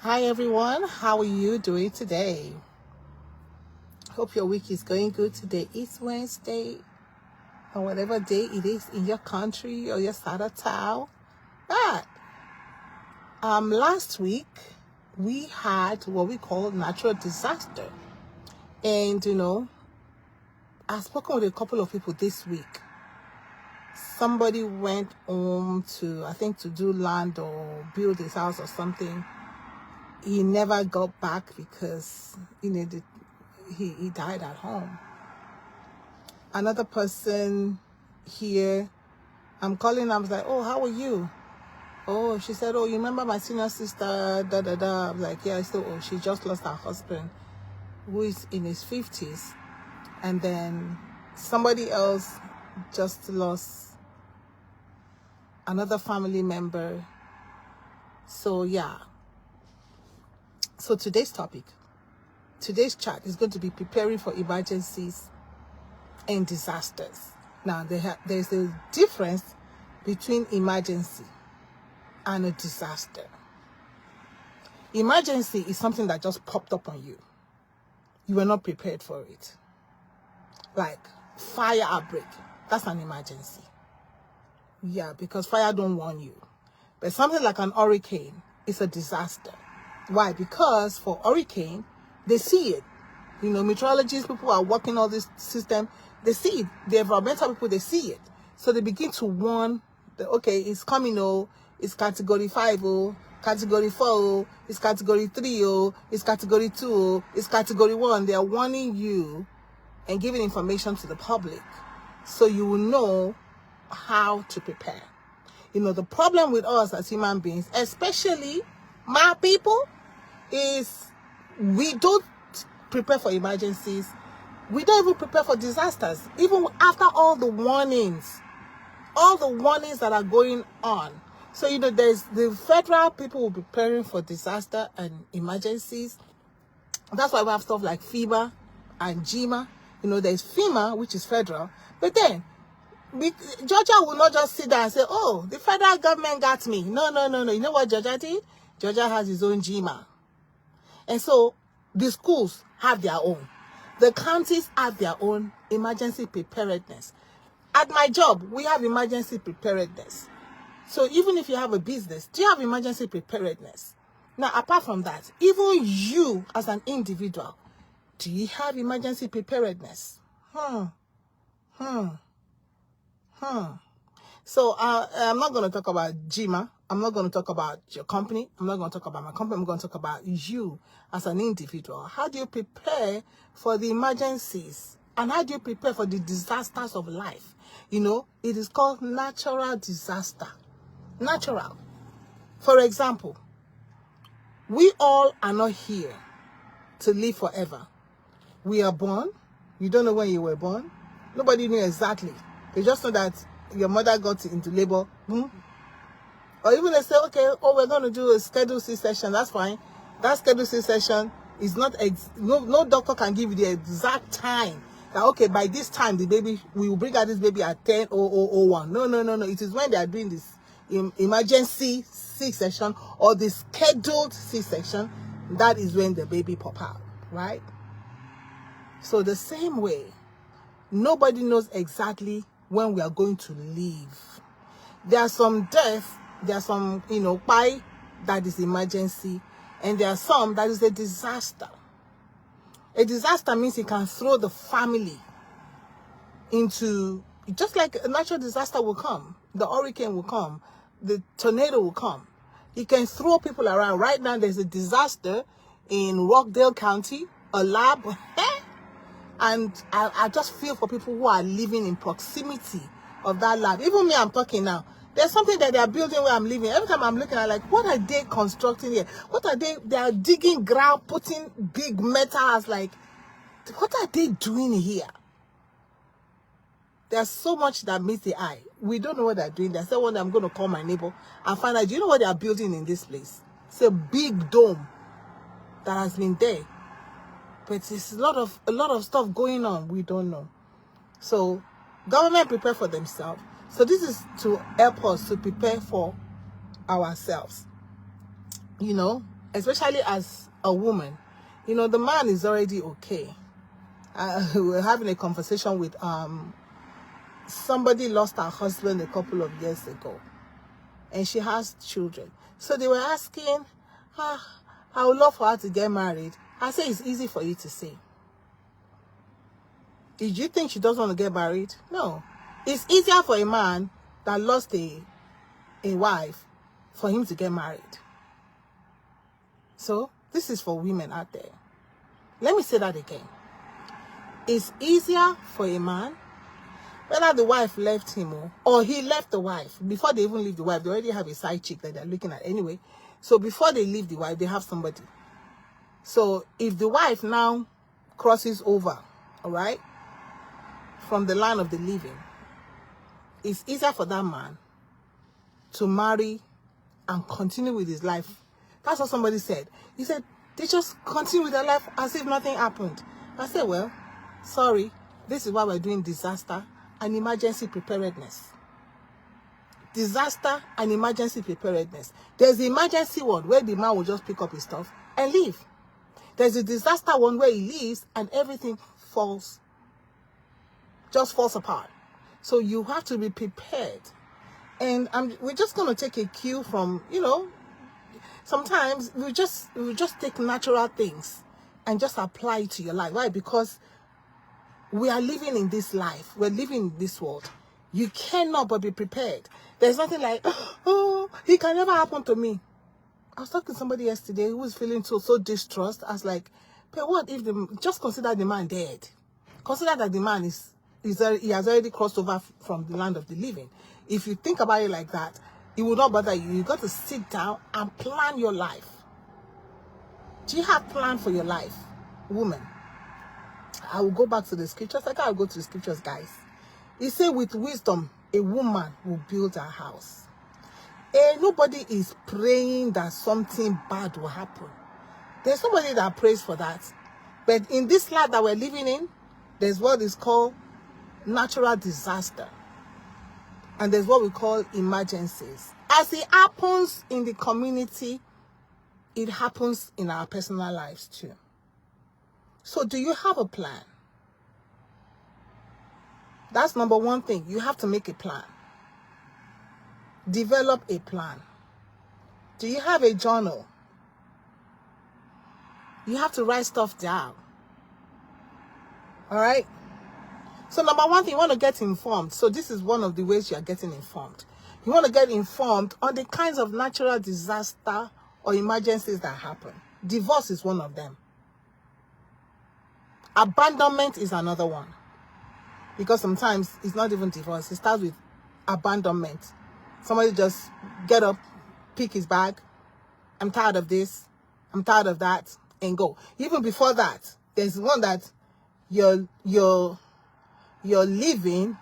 Hi everyone, how are you doing today? Hope your week is going good. Today is Wednesday, or whatever day it is in your country or your side of town. But last week we had what we call natural disaster, and I've spoken with a couple of people this week. Somebody went home to do land or build his house or something. He never got back because he died at home. Another person here, I'm calling, I was like, oh, how are you? Oh, she said, oh, you remember my senior sister, da da da. I was like, yeah. I said, oh, she just lost her husband, who is in his 50s. And then somebody else just lost another family member. So yeah. So today's chat is going to be preparing for emergencies and disasters. Now, there's a difference between emergency and a disaster. Emergency is something that just popped up on you. You were not prepared for it. Like fire outbreak, that's an emergency. Yeah, because fire don't warn you. But something like an hurricane is a disaster. Why? Because for hurricane, they see it. Meteorologists, people who are working all this system, they see it. The environmental people, they see it. So they begin to warn that, okay, it's coming, it's category 5, category 4, it's category 3, it's category 2, it's category 1. They are warning you and giving information to the public so you will know how to prepare. The problem with us as human beings, especially my people, is we don't prepare for emergencies. We don't even prepare for disasters. Even after all the warnings that are going on. So, there's the federal people will be preparing for disaster and emergencies. That's why we have stuff like FEMA and GMA. There's FEMA, which is federal. But then, Georgia will not just sit there and say, oh, the federal government got me. No. You know what Georgia did? Georgia has its own GMA. And so the schools have their own. The counties have their own emergency preparedness. At my job, we have emergency preparedness. So even if you have a business, do you have emergency preparedness? Now, apart from that, even you as an individual, do you have emergency preparedness? So I'm not going to talk about GMA. I'm not going to talk about your company. I'm not going to talk about my company. I'm going to talk about you as an individual. How do you prepare for the emergencies? And how do you prepare for the disasters of life? It is called natural disaster. Natural. For example, we all are not here to live forever. We are born. You don't know when you were born. Nobody knew exactly. They just know that your mother got into labor. Or even they say, okay, we're going to do a scheduled C-section. That's fine. That scheduled C-section is not, no doctor can give you the exact time. That, okay, by this time, we will bring out this baby at 10:01. No. It is when they are doing this emergency C-section or the scheduled C-section, that is when the baby pop out, right? So the same way, nobody knows exactly when we are going to leave. There are some deaths, there are some, pie that is emergency, and there are some that is a disaster. A disaster means it can throw the family into, just like a natural disaster will come, the hurricane will come, the tornado will come. It can throw people around. Right now, there's a disaster in Rockdale County, a lab. And I just feel for people who are living in proximity of that lab. Even me, I'm talking now. There's something that they are building where I'm living. Every time I'm looking at, like, what are they constructing here? What are they are digging ground, putting big metals, like, what are they doing here? There's so much that meets the eye. We don't know what they're doing. There's one day I'm going to call my neighbor and find out, do you know what they are building in this place? It's a big dome that has been there. But there's a lot of stuff going on. We don't know. So government prepare for themselves. So this is to help us to prepare for ourselves. especially as a woman, you know, the man is already okay. We're having a conversation with somebody lost her husband a couple of years ago, and she has children. So they were asking, I would love for her to get married. I say, it's easy for you to say. Did you think she doesn't want to get married? No. It's easier for a man that lost a wife for him to get married. So this is for women out there. Let me say that again. It's easier for a man, whether the wife left him or he left the wife. Before they even leave the wife, they already have a side chick that they're looking at anyway. So before they leave the wife, they have somebody. So if the wife now crosses over, all right, from the land of the living, it's easier for that man to marry and continue with his life. That's what somebody said. He said, they just continue with their life as if nothing happened. I said, well, sorry, this is why we're doing disaster and emergency preparedness. Disaster and emergency preparedness. There's the emergency one where the man will just pick up his stuff and leave. There's a disaster one where he leaves and everything just falls apart. So you have to be prepared. And we're just going to take a cue from, you know, sometimes we just take natural things and just apply it to your life. Why? Because we are living in this life. We're living in this world. You cannot but be prepared. There's nothing like, oh, it can never happen to me. I was talking to somebody yesterday who was feeling so distressed. I was like, but what if just consider the man dead? Consider that the man he has already crossed over from the land of the living. If you think about it like that, it will not bother you. You got to sit down and plan your life. Do you have a plan for your life, woman? I will go back to the scriptures. I gotta go to the scriptures, guys. He said, with wisdom, a woman will build her house. And nobody is praying that something bad will happen. There's somebody that prays for that. But in this life that we're living in, there's what is called natural disaster. And there's what we call emergencies. As it happens in the community, it happens in our personal lives too. So do you have a plan? That's number one thing. You have to make a plan. Develop a plan. Do you have a journal? You have to write stuff down. All right? So number one thing, you want to get informed. So this is one of the ways you are getting informed. You want to get informed on the kinds of natural disaster or emergencies that happen. Divorce is one of them. Abandonment is another one. Because sometimes it's not even divorce. It starts with abandonment. Somebody just get up, pick his bag. I'm tired of this. I'm tired of that. And go. Even before that, there's one that you're living,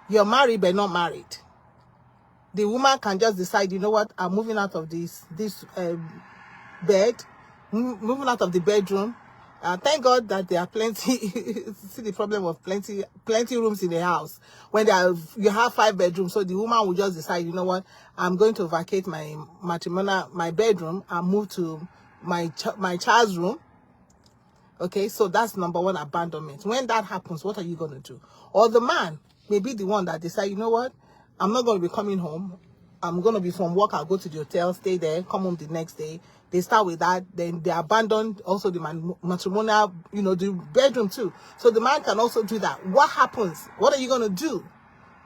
you're married but not married. The woman can just decide, you know what, I'm moving out of this bed, moving out of the bedroom. Thank God that there are plenty. See the problem of plenty rooms in the house. When you have 5 bedrooms, so the woman will just decide, you know what, I'm going to vacate my bedroom and move to my child's room. Okay, so that's number one, abandonment. When that happens, what are you going to do? Or the man may be the one that decide, you know what, I'm not going to be coming home. I'm going to be from work. I'll go to the hotel, stay there, come home the next day. They start with that. Then they abandon also the matrimonial, the bedroom too. So the man can also do that. What happens? What are you going to do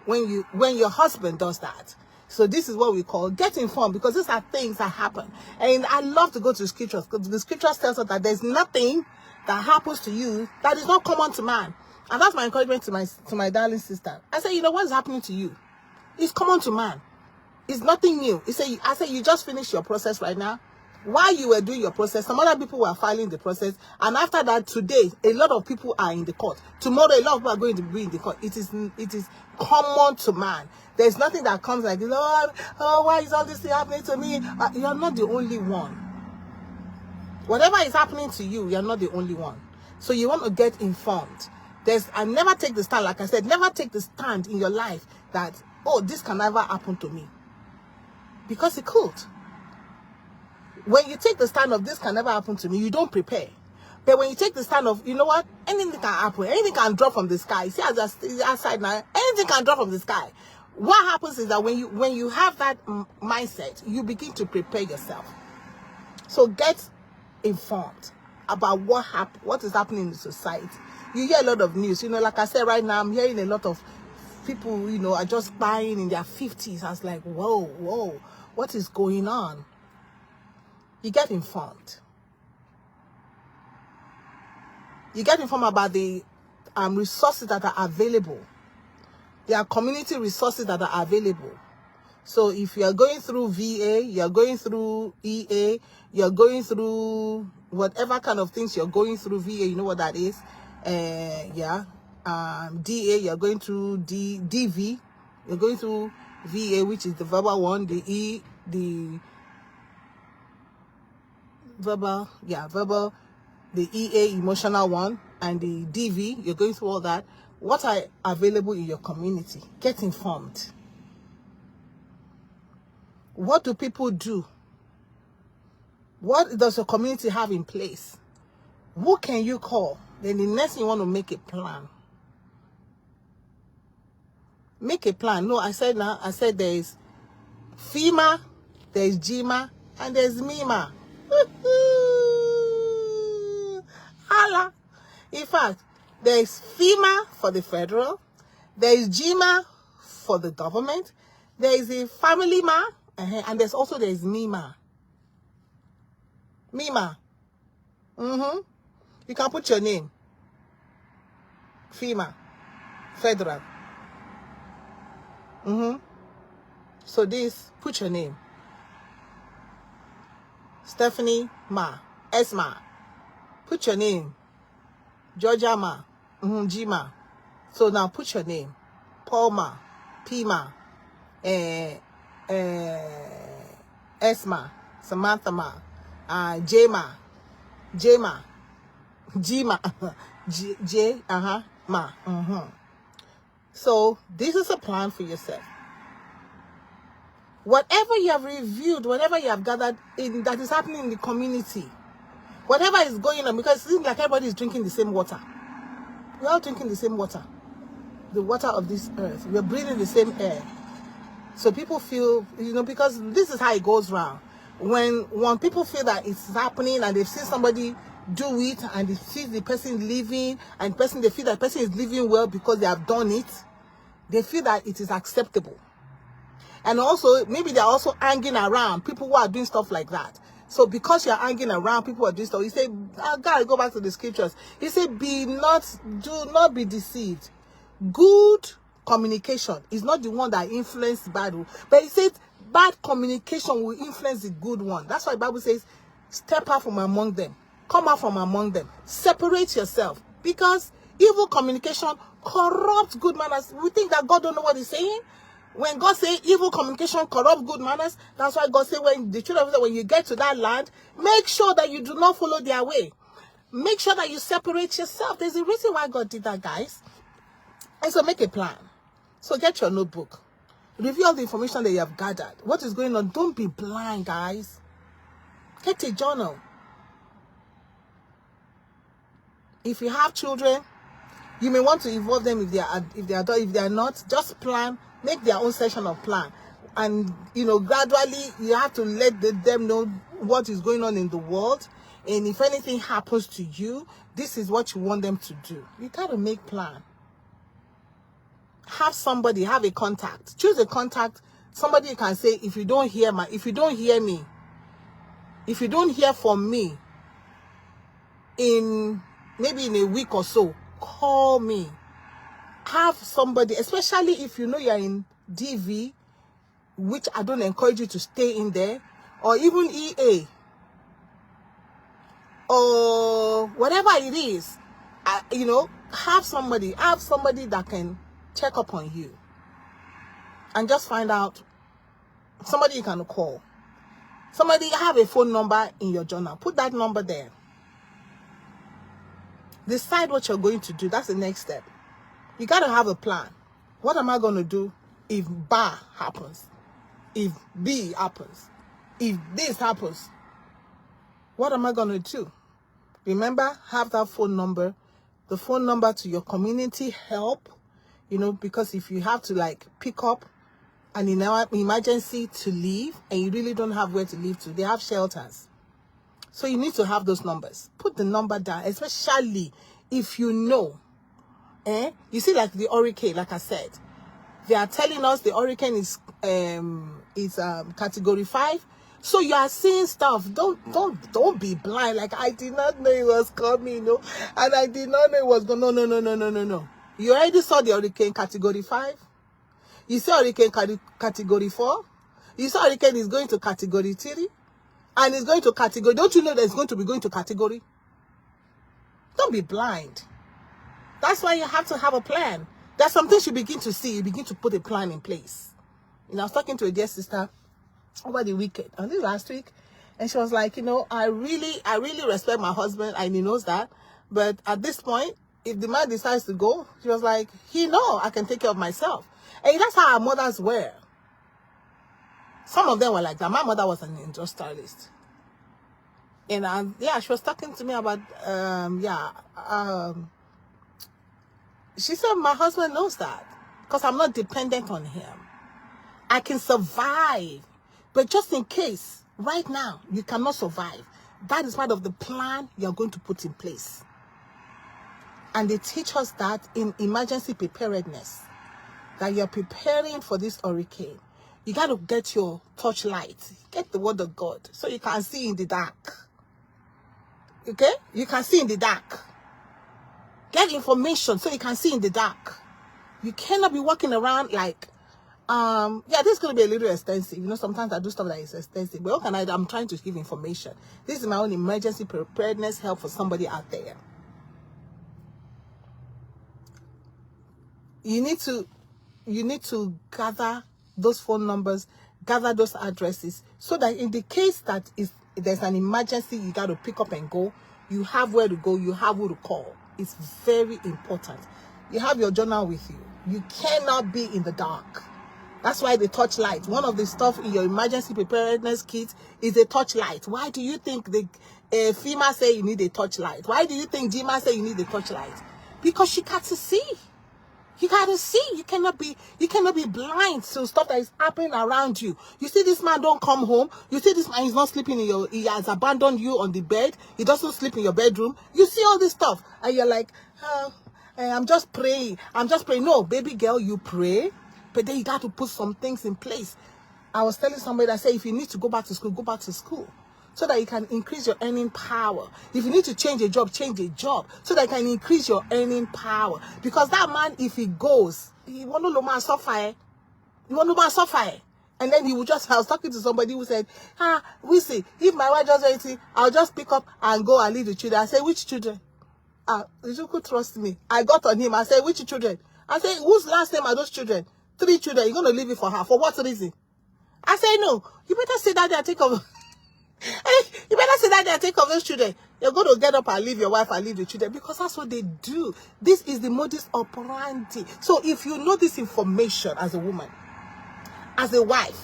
when your husband does that? So this is what we call get informed, because these are things that happen. And I love to go to the scriptures, because the scriptures tells us that there's nothing that happens to you that is not common to man. And that's my encouragement to my darling sister. I say, what's happening to you? It's common to man. It's nothing new. I say you just finished your process right now. While you were doing your process, some other people were filing the process. And after that, today, a lot of people are in the court. Tomorrow, a lot of people are going to be in the court. It is common to man. There's nothing that comes like, Lord, why is all this happening to me? You're not the only one. Whatever is happening to you, you're not the only one. So you want to get informed. And never take the stand, like I said, never take the stand in your life that, this can never happen to me. Because it could. When you take the stand of this can never happen to me, you don't prepare. But when you take the stand of, you know what, anything can happen, anything can drop from the sky. See, as I outside now, anything can drop from the sky. What happens is that when you have that mindset, you begin to prepare yourself. So get informed about what is happening in the society. You hear a lot of news, you know, like I said, right now I'm hearing a lot of people, you know, are just dying in their 50s. I was like, whoa, what is going on? You get informed. You get informed about the resources that are available. There are community resources that are available. So if you are going through VA, you're going through EA, you're going through whatever kind of things you're going through VA, you know what that is? DA, you're going through DV, you're going through VA, which is the verbal one, the E, the verbal, the EA, emotional one, and the DV, you're going through all that. What are available in your community? Get informed. What do people do? What does your community have in place? Who can you call? Then the next thing you want to make a plan. Make a plan. No, I said there is FEMA, there is GMA, and there's MIMA. Allah. In fact, there is FEMA for the federal, there is GMA for the government, there is a family ma, and there is MIMA. MIMA. You can put your name. FEMA. Federal. So this, put your name. Stephanie Ma. Esma. Put your name. Georgia Ma. G-Ma. So now put your name. Paul Ma. P-Ma. Esma. Samantha Ma. J-Ma. J-Ma. G-Ma. J, Ma. So this is a plan for yourself. Whatever you have reviewed, whatever you have gathered in that is happening in the community, whatever is going on, because it seems like everybody is drinking the same water. We're all drinking the same water. The water of this earth. We're breathing the same air. So people feel, you know, because this is how it goes round. When people feel that it's happening and they've seen somebody do it and they see the person living and they feel that the person is living well because they have done it, they feel that it is acceptable. And also, maybe they're also hanging around people who are doing stuff like that. So because you're hanging around people who are doing stuff, you say, gotta go back to the scriptures. He said, do not be deceived. Good communication is not the one that influences bad one. But he said, bad communication will influence the good one. That's why the Bible says, step out from among them. Come out from among them. Separate yourself. Because evil communication corrupts good manners. We think that God don't know what he's saying. When God says evil communication corrupts good manners, that's why God said when the children of Israel, when you get to that land, make sure that you do not follow their way. Make sure that you separate yourself. There's a reason why God did that, guys. And so make a plan. So get your notebook. Review all the information that you have gathered. What is going on? Don't be blind, guys. Get a journal. If you have children, you may want to involve them if they are not. Just plan. Make their own session of plan. And, you know, gradually, you have to let them know what is going on in the world. And if anything happens to you, this is what you want them to do. You got to make plan. Have somebody, have a contact. Choose a contact. Somebody you can say, if you don't hear me, if you don't hear from me maybe in a week or so, call me. Have somebody, especially if you know you're in DV, which I don't encourage you to stay in there, or even EA, or whatever it is, you know, have somebody that can check up on you and just find out. Somebody you can call. Somebody, have a phone number in your journal. Put that number there. Decide what you're going to do. That's the next step. You got to have a plan. What am I going to do if B happens? If B happens? If this happens? What am I going to do? Remember, have that phone number, the phone number to your community help, you know, because if you have to like pick up an emergency to leave and you really don't have where to leave to, they have shelters. So you need to have those numbers. Put the number down, especially if you know. You see, like the hurricane, like I said, they are telling us the hurricane is category 5. So you are seeing stuff. Don't be blind. Like, I did not know it was coming, you know, and I did not know it was going. No. You already saw the hurricane category 5. You saw hurricane category 4. You saw hurricane is going to category 3, and it's going to category. Don't you know that it's going to be going to category? Don't be blind. That's why you have to have a plan. There's some things you begin to see. You begin to put a plan in place. You know, I was talking to a dear sister over the weekend, I think last week, and she was like, you know, I really respect my husband, and he knows that. But at this point, if the man decides to go, she was like, he know I can take care of myself. And that's how our mothers were. Some of them were like that. My mother was an industrialist. And yeah, she was talking to me about, she said, my husband knows that because I'm not dependent on him. I can survive. But just in case, right now, you cannot survive. That is part of the plan you're going to put in place. And they teach us that in emergency preparedness, that you're preparing for this hurricane. You got to get your torchlight, get the word of God, so you can see in the dark. Okay? You can see in the dark. Get information so you can see in the dark. You cannot be walking around like, this is going to be a little extensive. You know, sometimes I do stuff that is extensive. But what can I do? I'm trying to give information. This is my own emergency preparedness help for somebody out there. You need to gather those phone numbers, gather those addresses, so that in the case that there's an emergency, you got to pick up and go. You have where to go. You have who to call. It's very important. You have your journal with you. You cannot be in the dark. That's why the torchlight, one of the stuff in your emergency preparedness kit is a torchlight. Why do you think the FEMA say you need a torchlight? Why do you think GMA say you need a torchlight? Because you got to see. You got to see. You cannot be blind to stuff that is happening around you. You see this man don't come home. You see this man is not sleeping he has abandoned you on the bed. He doesn't sleep in your bedroom. You see all this stuff. And you're like, I'm just praying. No, baby girl, you pray. But then you got to put some things in place. I was telling somebody that said, if you need to go back to school, go back to school. So that you can increase your earning power. If you need to change a job, change a job. So that you can increase your earning power. Because that man, if he goes, he won't no man suffer. He won't no man suffer. And then he would just, I was talking to somebody who said, we see, if my wife does anything, I'll just pick up and go and leave the children. I said, which children? You could trust me. I got on him. I said, which children? I said, whose last name are those children? 3 children. You're going to leave it for her. For what reason? I said, no. You better sit down there and take over. You better sit down there and take of those children. You're going to get up and leave your wife and leave the children, because that's what they do. This is the modus operandi. So if you know this information as a woman, as a wife,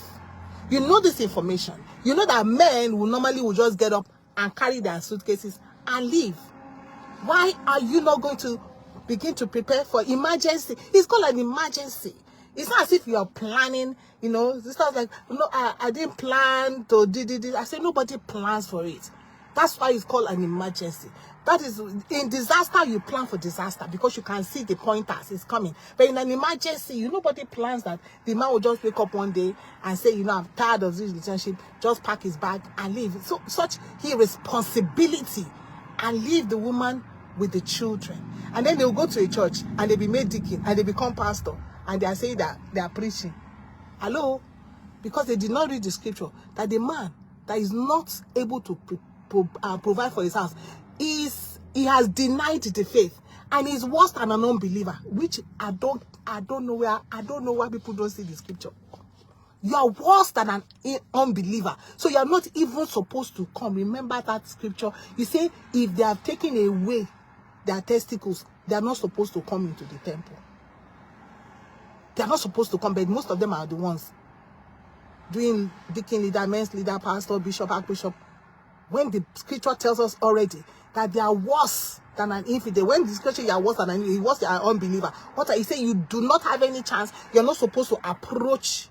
you know this information. You know that men will normally just get up and carry their suitcases and leave. Why are you not going to begin to prepare for emergency? It's called an emergency. It's not as if you're planning, you know. This sounds like, no, I didn't plan to do this. I said nobody plans for it. That's why it's called an emergency. That is, in disaster, you plan for disaster because you can see the pointers, it's coming. But in an emergency, nobody plans that the man will just wake up one day and say, you know, I'm tired of this relationship, just pack his bag and leave. So such irresponsibility, and leave the woman with the children. And then they'll go to a church and they'll be made deacon and they become pastor. And they are saying that they are preaching. Hello? Because they did not read the scripture. That the man that is not able to provide for his house, he has denied the faith. And is worse than an unbeliever. Which I don't know why people don't see the scripture. You are worse than an unbeliever. So you are not even supposed to come. Remember that scripture. You say, if they have taken away their testicles, they are not supposed to come into the temple. They are not supposed to come, but most of them are the ones doing deacon leader, men's leader, pastor, bishop, archbishop. When the scripture tells us already that they are worse than an infidel. When the scripture you are worse than an infidel, worse than an unbeliever. What are you saying? You do not have any chance. You're not supposed to approach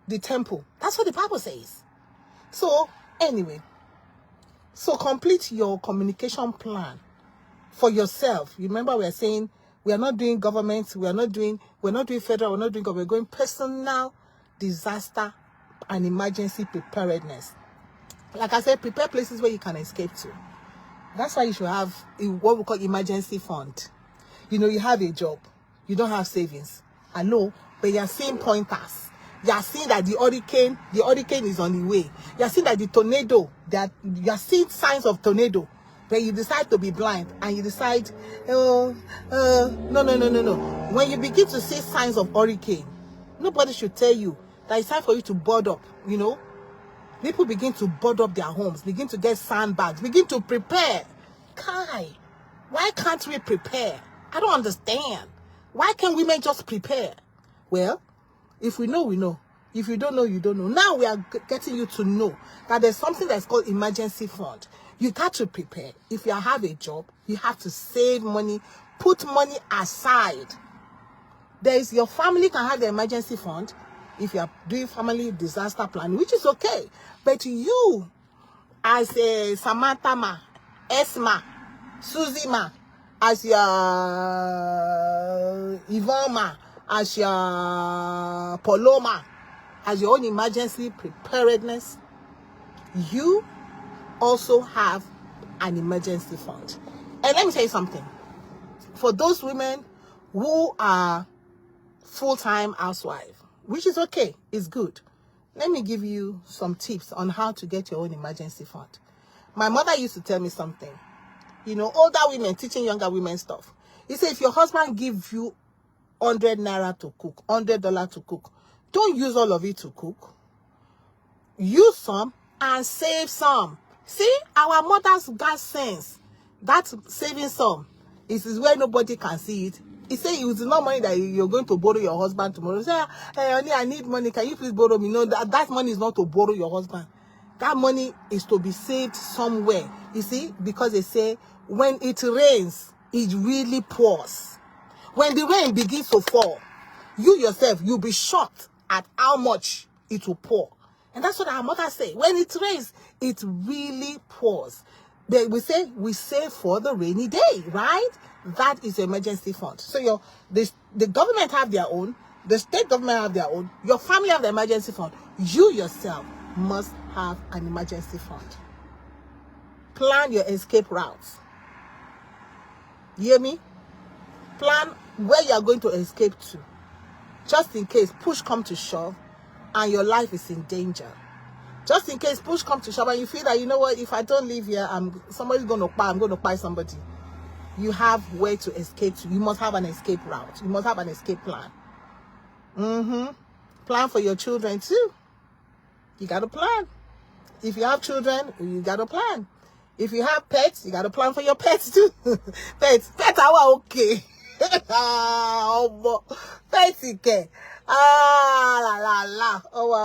the temple. That's what the Bible says. So, anyway. So, complete your communication plan for yourself. You remember we are saying we are not doing government, we're not doing federal, we're not doing government, we're going personal disaster and emergency preparedness. Like I said, prepare places where you can escape to. That's why you should have what we call emergency fund. You know, you have a job, you don't have savings. I know, but you're seeing pointers. You're seeing that the hurricane is on the way. You're seeing that the tornado, you're seeing signs of tornado. But you decide to be blind and you decide, no. When you begin to see signs of hurricane, nobody should tell you that it's time for you to board up, you know. People begin to board up their homes, begin to get sandbags, begin to prepare. Kai, why can't we prepare? I don't understand. Why can't women just prepare? Well, if we know, we know. If you don't know, you don't know. Now we are getting you to know that there's something that's called emergency fund. You got to prepare. If you have a job, you have to save money, put money aside. Your family can have the emergency fund if you are doing family disaster planning, which is okay. But you, as a Samantha Ma, Esma, Susie Ma, as your Yvonne Ma, as your Paloma, as your own emergency preparedness, you also have an emergency fund. And let me tell you something. For those women who are full-time housewives, which is okay, it's good. Let me give you some tips on how to get your own emergency fund. My mother used to tell me something. You know, older women teaching younger women stuff. He said, if your husband gives you 100 naira to cook, $100 to cook, don't use all of it to cook. Use some and save some. See, our mothers got sense. That saving some is where nobody can see it. He said it's not money that you're going to borrow your husband tomorrow. Say, hey, honey, I need money. Can you please borrow me? No, that money is not to borrow your husband. That money is to be saved somewhere. You see, because they say when it rains, it really pours. When the rain begins to fall, you yourself, you'll be shocked at how much it will pour. And that's what our mother say. When it rains, it really pours. We say we save for the rainy day, right? That is your emergency fund. So the government have their own, the state government have their own, your family have the emergency fund. You yourself must have an emergency fund. Plan your escape routes. You hear me? Plan where you are going to escape to. Just in case push come to shove and your life is in danger. Just in case push come to shove and you feel that, you know what, if I don't live here, I'm going to buy somebody. You have where to escape to. You must have an escape route. You must have an escape plan. Plan for your children too. You got to plan. If you have children, you got to plan. If you have pets, you got to plan for your pets too. Pets are okay. Pets, okay. Oh,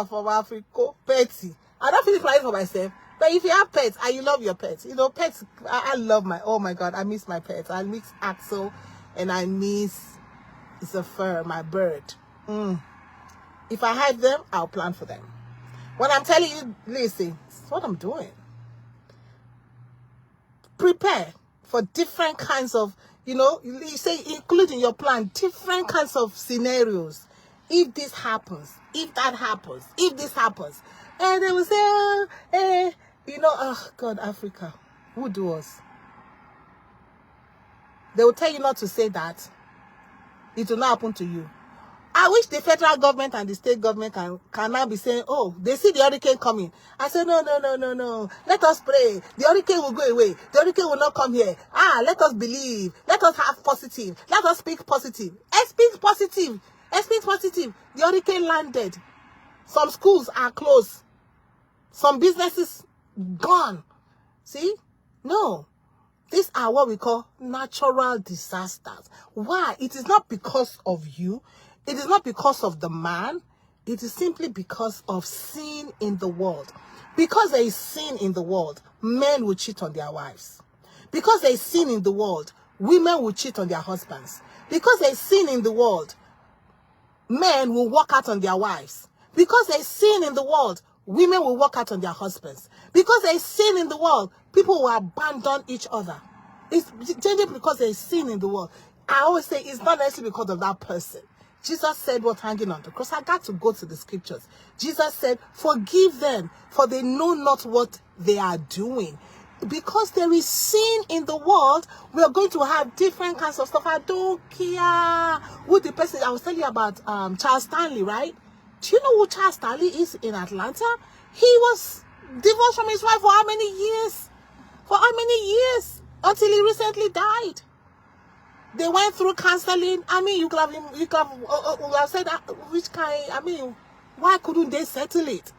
from Africa. Pets. I don't feel planning for myself. But if you have pets and you love your pets, you know, pets, I love oh my God, I miss my pets. I miss Axel and I miss Zephyr, my bird. If I have them, I'll plan for them. When I'm telling you, listen, it's what I'm doing. Prepare for different kinds of, you know, you say include in your plan different kinds of scenarios. If this happens, if that happens, if this happens. And they will say, you know, oh God, Africa, who do us? They will tell you not to say that. It will not happen to you. I wish the federal government and the state government can now be saying, oh, they see the hurricane coming. I say, no. Let us pray. The hurricane will go away. The hurricane will not come here. Let us believe. Let us have positive. Let us speak positive. Speak positive. Speak positive. The hurricane landed. Some schools are closed. Some businesses gone. See? No. These are what we call natural disasters. Why? It is not because of you. It is not because of the man. It is simply because of sin in the world. Because there is sin in the world, men will cheat on their wives. Because there is sin in the world, women will cheat on their husbands. Because there is sin in the world, men will walk out on their wives. Because there is sin in the world, women will walk out on their husbands. Because there is sin in the world, people will abandon each other. It's changing because there is sin in the world. I always say it's not necessarily because of that person. Jesus said what hanging on the cross. I got to go to the scriptures. Jesus said, forgive them, for they know not what they are doing. Because there is sin in the world, we are going to have different kinds of stuff. I don't care who the person. I was telling you about Charles Stanley, right? Do you know who Charles Stanley is in Atlanta? He was divorced from his wife for how many years? For how many years? Until he recently died. They went through counseling. I mean, you could have said, which kind? I mean, why couldn't they settle it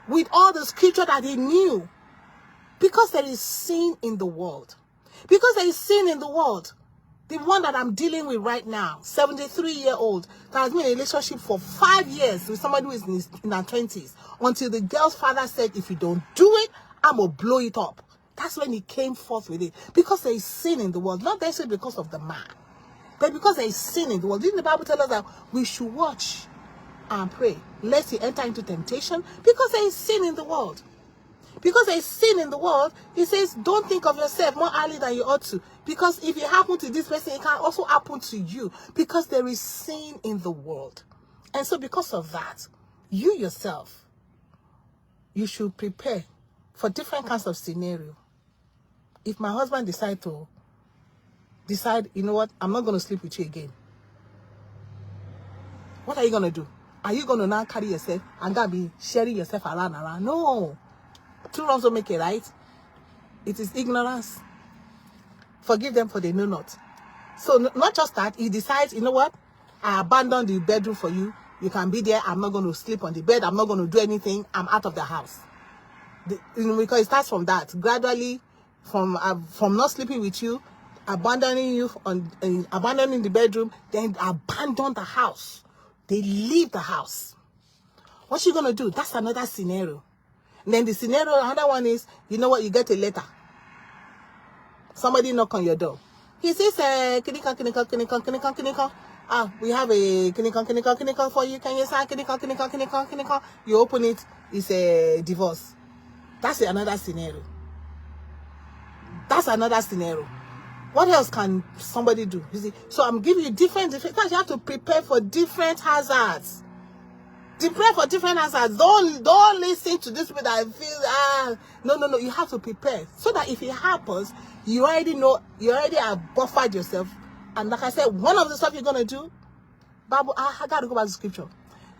with all the scripture that they knew? Because there is sin in the world. Because there is sin in the world. The one that I'm dealing with right now, 73-year-old, that has been in a relationship for 5 years with somebody who is in her 20s, until the girl's father said, if you don't do it, I'm going to blow it up. That's when he came forth with it. Because there is sin in the world. Not necessarily because of the man, but because there is sin in the world. Didn't the Bible tell us that we should watch and pray, lest he enter into temptation? Because there is sin in the world. Because there is sin in the world, he says, don't think of yourself more highly than you ought to. Because if it happened to this person, it can also happen to you. Because there is sin in the world. And so because of that, you yourself, you should prepare for different kinds of scenario. If my husband decide, you know what, I'm not going to sleep with you again. What are you going to do? Are you going to now carry yourself and gonna be sharing yourself around? No. Two wrongs don't make it right. It is ignorance. Forgive them for they know not. So not just that, he decides, you know what, I abandon the bedroom for you. You can be there. I'm not going to sleep on the bed. I'm not going to do anything. I'm out of the house. Because it starts from that. Gradually, from not sleeping with you, abandoning you, abandoning the bedroom, then abandon the house. They leave the house. What's you going to do? That's another scenario. And then the scenario, another one is, you know what, you get a letter. Somebody knock on your door. He says, kinika. We have a kinika for you. Can you say kinika? You open it, it's a divorce. That's another scenario. That's another scenario. What else can somebody do? You see? So I'm giving you different, because you have to prepare for different hazards. Prepare for different hazards. Don't listen to this that I feel, no. You have to prepare so that if it happens, you already know, you already have buffered yourself. And like I said, one of the stuff you're going to do, Bible, I got to go back to scripture.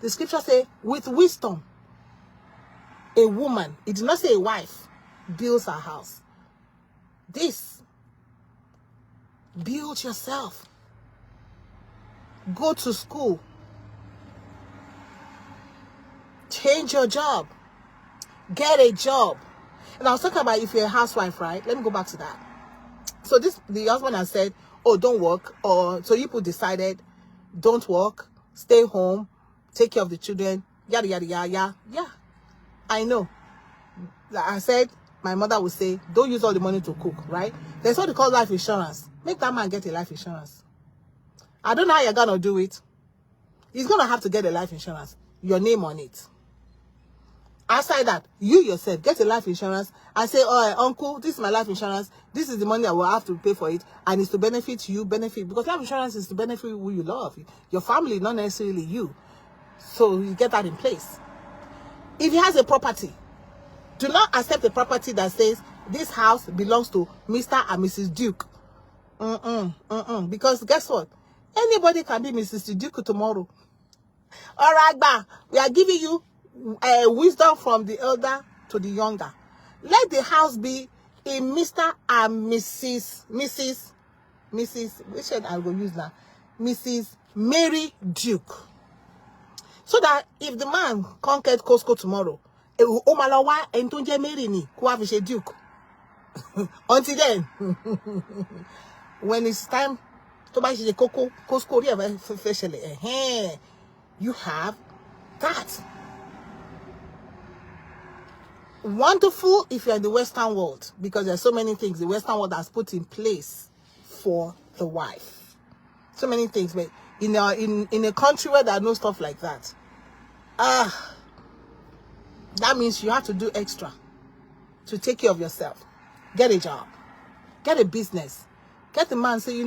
The scripture say, with wisdom, a woman, it did not say a wife, builds her house. This, build yourself. Go to school. Change your job. Get a job. And I was talking about if you're a housewife, right? Let me go back to that. So the husband has said, oh, don't work. Or so you people decided, don't work, stay home, take care of the children, yada, yada, yada, yada. Yeah, I know. Like I said, my mother would say, don't use all the money to cook, right? There's what they call life insurance. Make that man get a life insurance. I don't know how you're going to do it. He's going to have to get a life insurance. Your name on it. Outside that, you yourself get a life insurance and say, oh, uncle, this is my life insurance. This is the money I will have to pay for it. And it's to benefit you, because life insurance is to benefit who you love. Your family, not necessarily you. So you get that in place. If he has a property, do not accept a property that says, this house belongs to Mr. and Mrs. Duke. Because guess what? Anybody can be Mrs. Duke tomorrow. All right, we are giving you wisdom from the elder to the younger. Let the house be a Mr. and Mrs. Which one I will use now? Mrs. Mary Duke. So that if the man conquered Costco tomorrow, Omalawa and Tunje Mary ni Kuavishe Duke. Until then, when it's time to buy the Costco, you have That. Wonderful if you're in the Western world, because there's so many things the Western world has put in place for the wife. So many things, but in a country where there are no stuff like that, that means you have to do extra to take care of yourself. Get a job, get a business, get the man say,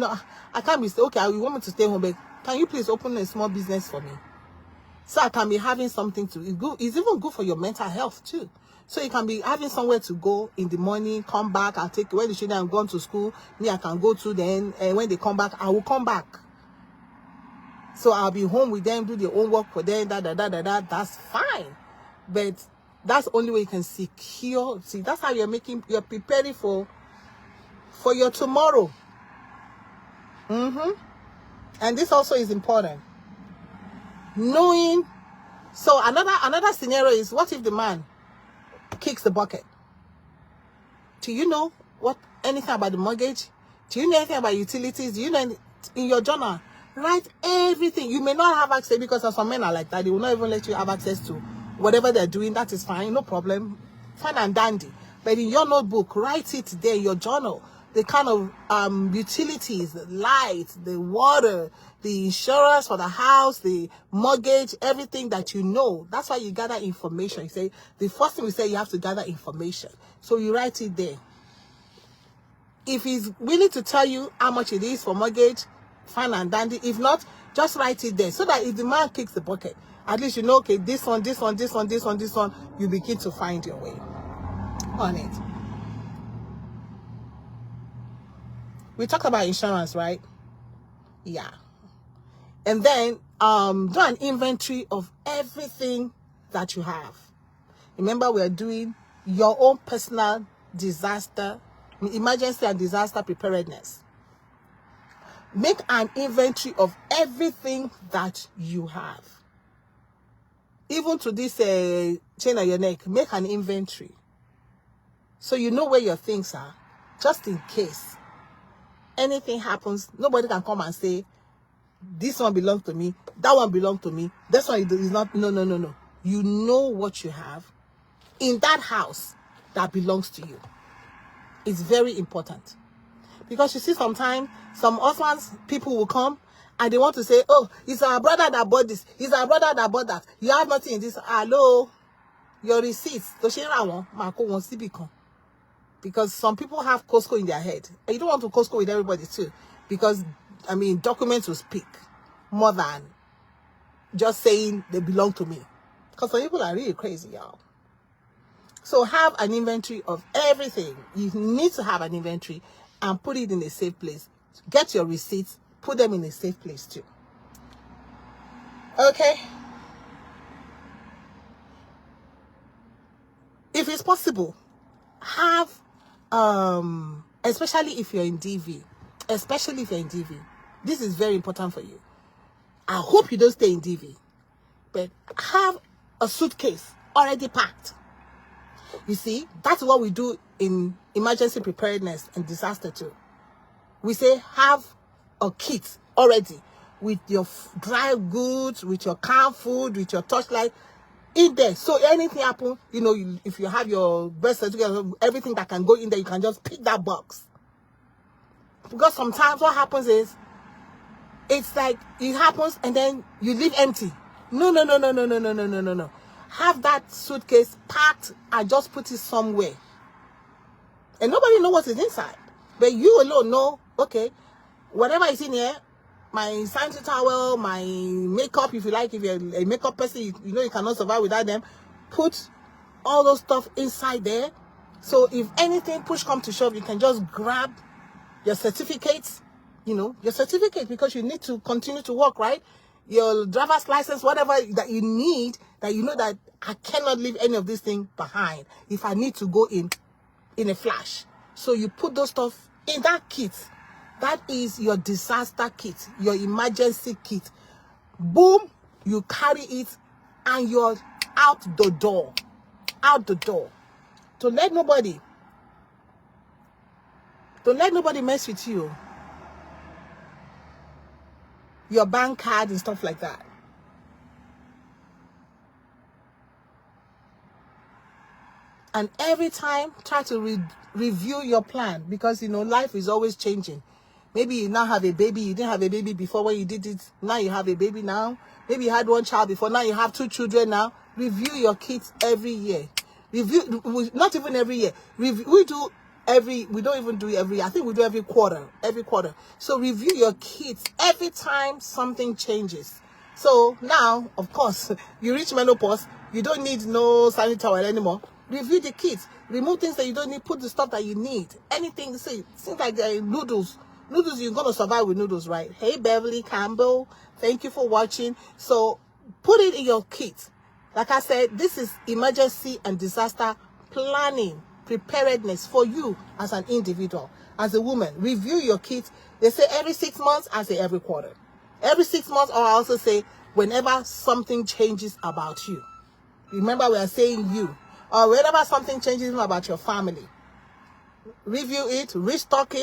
I can't be okay. You want me to stay home, but can you please open a small business for me, so I can be having something to. It's even good for your mental health too. So you can be having somewhere to go in the morning, come back. I'll take when the children have gone to school. Me, I can go to them, and when they come back, I will come back. So I'll be home with them, do their own work for them. That's fine, but that's the only way you can secure. See, that's how you're preparing for your tomorrow. And this also is important. Knowing. So another scenario is, what if the man kicks the bucket? Do you know anything about the mortgage? Do you know anything about utilities? Do you know in your journal? Write everything. You may not have access, because some men are like that. They will not even let you have access to whatever they're doing. That is fine, no problem, fine and dandy. But in your notebook, write it there in your journal. The kind of utilities, the lights, the water, the insurance for the house, the mortgage, everything that you know. That's why you gather information. You say, the first thing we say, you have to gather information. So you write it there. If he's willing to tell you how much it is for mortgage, fine and dandy. If not, just write it there, so that if the man kicks the bucket, at least you know, okay, this one, you begin to find your way on it. We talked about insurance, right? Yeah. And then do an inventory of everything that you have. Remember, we're doing your own personal emergency and disaster preparedness. Make an inventory of everything that you have. Even to this chain on your neck, make an inventory, so you know where your things are, just in case anything happens. Nobody can come and say, this one belongs to me, that one belongs to me, this one is not. No. You know what you have in that house that belongs to you. It's very important. Because you see, sometimes some husbands, people will come and they want to say, oh, it's our brother that bought this, it's our brother that bought that. You have nothing in this. Hello, your receipts. Because some people have Costco in their head. And you don't want to Costco with everybody too. Because, documents will speak more than just saying they belong to me. Because some people are really crazy, y'all. So have an inventory of everything. You need to have an inventory and put it in a safe place. Get your receipts, put them in a safe place too. Okay? If it's possible, have, especially if you're in DV, this is very important for you. I hope you don't stay in DV, but have a suitcase already packed. You see, that's what we do in emergency preparedness and disaster too. We say have a kit already with your dry goods, with your canned food, with your torchlight in there. So anything happen, if you have your birth certificate, everything that can go in there, you can just pick that box. Because sometimes what happens is, it's like it happens and then you leave empty. No. Have that suitcase packed and just put it somewhere. And nobody knows what is inside. But you alone know, okay, whatever is in here, my sanitary towel, my makeup, if you like, if you're a makeup person, you know you cannot survive without them. Put all those stuff inside there. So if anything push come to shove, you can just grab your certificates, your certificate, because you need to continue to work, right? Your driver's license, whatever that you need, that you know that I cannot leave any of these things behind if I need to go in a flash. So you put those stuff in that kit. That is your disaster kit, your emergency kit. Boom, you carry it and you're out the door. Don't let nobody mess with you. Your bank card and stuff like that. And every time, try to review your plan, because, life is always changing. Maybe you now have a baby. You didn't have a baby before when you did it. Now you have a baby now. Maybe you had one child before. Now you have 2 children now. Review your kids every year. Not even every year. We don't even do every year. I think we do every quarter. So review your kids every time something changes. So now, of course, you reach menopause. You don't need no sanitary towel anymore. Review the kids. Remove things that you don't need. Put the stuff that you need. Anything. Say, things like noodles. Noodles, you're going to survive with noodles, right? Hey, Beverly Campbell, thank you for watching. So put it in your kit. Like I said, this is emergency and disaster planning, preparedness for you as an individual, as a woman. Review your kit. They say every 6 months, I say every quarter. Every 6 months, or I also say whenever something changes about you. Remember, we are saying you. Or whenever something changes about your family. Review it, restock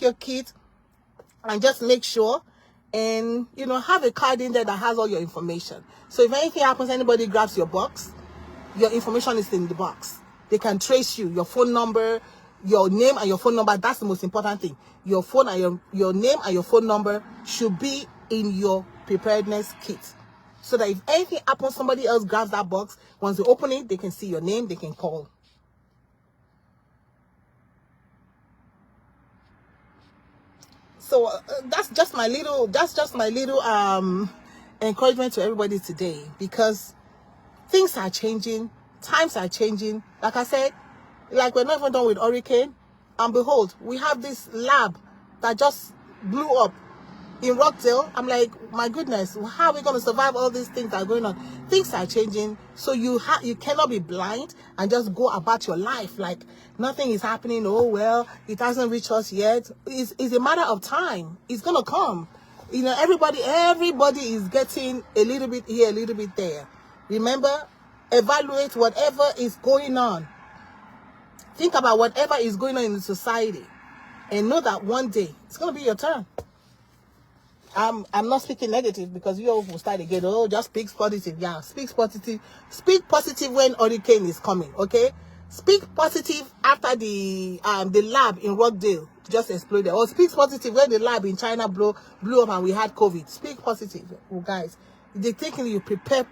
your kit, and just make sure and have a card in there that has all your information. So if anything happens, anybody grabs your box, your information is in the box. They can trace you, your phone number, your name and your phone number. That's the most important thing. Your phone and your name and your phone number should be in your preparedness kit. So that if anything happens, somebody else grabs that box. Once they open it, they can see your name, they can call. So that's just my little encouragement to everybody today, because things are changing, times are changing. Like I said, like we're not even done with hurricane, and behold, we have this lab that just blew up in Rockdale. I'm like, my goodness, how are we going to survive all these things that are going on? Things are changing, so you cannot be blind and just go about your life like nothing is happening. Oh well, it hasn't reached us yet. It's a matter of time. It's gonna come. Everybody is getting a little bit here, a little bit there. Remember, evaluate whatever is going on. Think about whatever is going on in the society, and know that one day it's gonna be your turn. I'm not speaking negative, because you all will start again. Oh, just speak positive. Yeah, speak positive. Speak positive when hurricane is coming. Okay, speak positive after the lab in Rockdale just exploded. Or speak positive when the lab in China blew up and we had COVID. Speak positive, guys. They're thinking you prepare.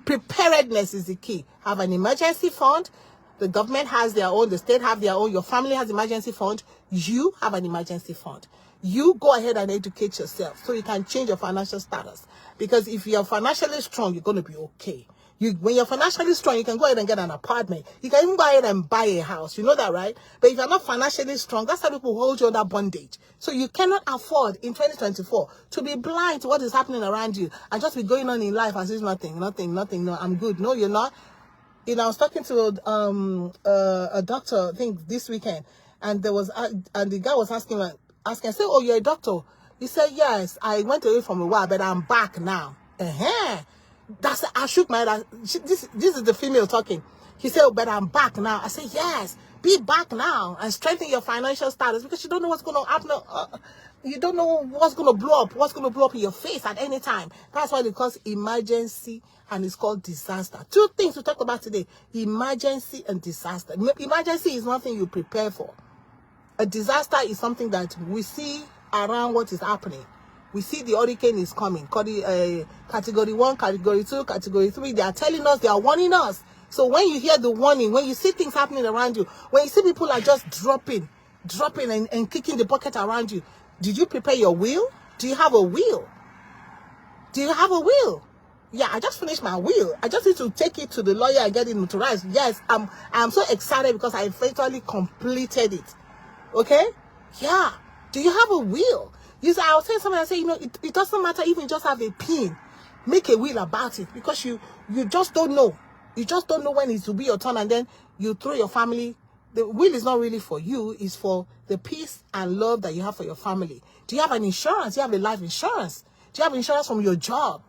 Preparedness is the key. Have an emergency fund. The government has their own. The state have their own. Your family has emergency fund. You have an emergency fund. You go ahead and educate yourself so you can change your financial status. Because if you're financially strong, you're going to be okay. When you're financially strong, you can go ahead and get an apartment. You can even go ahead and buy a house. You know that, right? But if you're not financially strong, that's how people hold you under bondage. So you cannot afford in 2024 to be blind to what is happening around you and just be going on in life as if nothing. No, I'm good. No, you're not. I was talking to a doctor, I think this weekend, and the guy was asking, I said, oh, you're a doctor? He said, yes, I went away from a while, but I'm back now. I shook my head. This is the female talking. He said, oh, but I'm back now. I said, yes, be back now and strengthen your financial status, because you don't know what's going to happen. You don't know what's going to blow up in your face at any time. That's why they call it emergency, and it's called disaster. 2 things we talked about today: emergency and disaster. Emergency is one thing you prepare for. A disaster is something that we see around what is happening. We see the hurricane is coming. Category 1, Category 2, Category 3. They are telling us, they are warning us. So when you hear the warning, when you see things happening around you, when you see people are just dropping and kicking the bucket around you, did you prepare your will? Do you have a will? Yeah, I just finished my will. I just need to take it to the lawyer and get it notarized. Yes, I'm so excited because I eventually completed it. Okay? Yeah. Do you have a will? I'll tell somebody, I say, it doesn't matter if you just have a pin. Make a will about it, because you just don't know. You just don't know when it will be your turn, and then you throw your family. The will is not really for you. It's for the peace and love that you have for your family. Do you have an insurance? Do you have a life insurance? Do you have insurance from your job?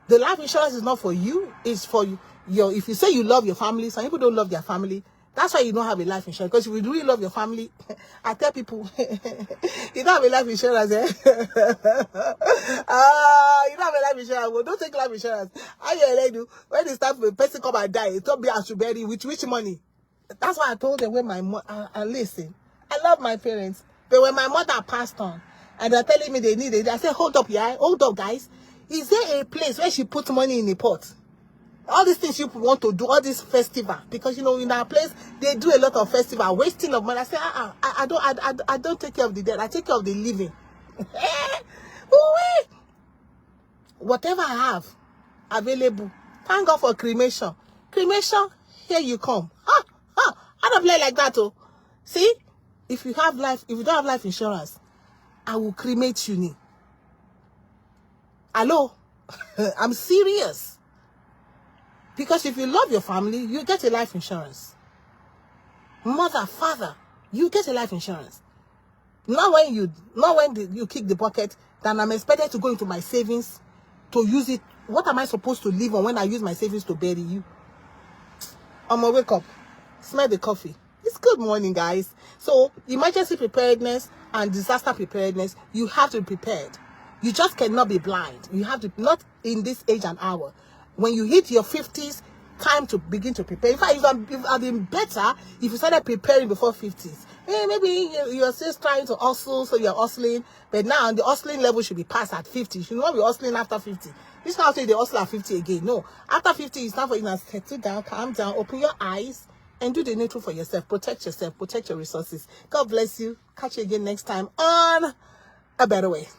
The life insurance is not for you. It's for you. If you say you love your family, some people don't love their family. That's why you don't have a life insurance. Because if you really love your family, I tell people, you don't have a life insurance, eh? You don't have a life insurance. Well, don't take life insurance. How you do? When it's time for a person come and die, it's not be as to bury with which money? That's why I told them when my mother, listen, I love my parents. But when my mother passed on, and they're telling me they need it, I said, hold up, yeah, hold up, guys. Is there a place where she puts money in a pot? All these things you want to do, all this festival, because you know in our place they do a lot of festival, wasting of money. I say, I don't take care of the dead, I take care of the living. Whatever I have available, thank God for cremation. Cremation, here you come. I don't play like that, oh. See, if you don't have life insurance, I will cremate you. Hello, I'm serious. Because if you love your family, you get a life insurance. Mother, father, you get a life insurance. Not when you kick the bucket, then I'm expected to go into my savings to use it. What am I supposed to live on when I use my savings to bury you? I'm gonna wake up, smell the coffee. It's good morning, guys. So emergency preparedness and disaster preparedness, you have to be prepared. You just cannot be blind. You have to, not in this age and hour. When you hit your 50s, time to begin to prepare. In fact, it would have been better if you started preparing before 50s. Maybe you're still trying to hustle, so you're hustling. But now the hustling level should be passed at 50. You should not be hustling after 50. It's not saying they hustle at 50 again. No. After 50, it's time for you to settle down, calm down, open your eyes, and do the needful for yourself. Protect yourself, protect your resources. God bless you. Catch you again next time on A Better Way.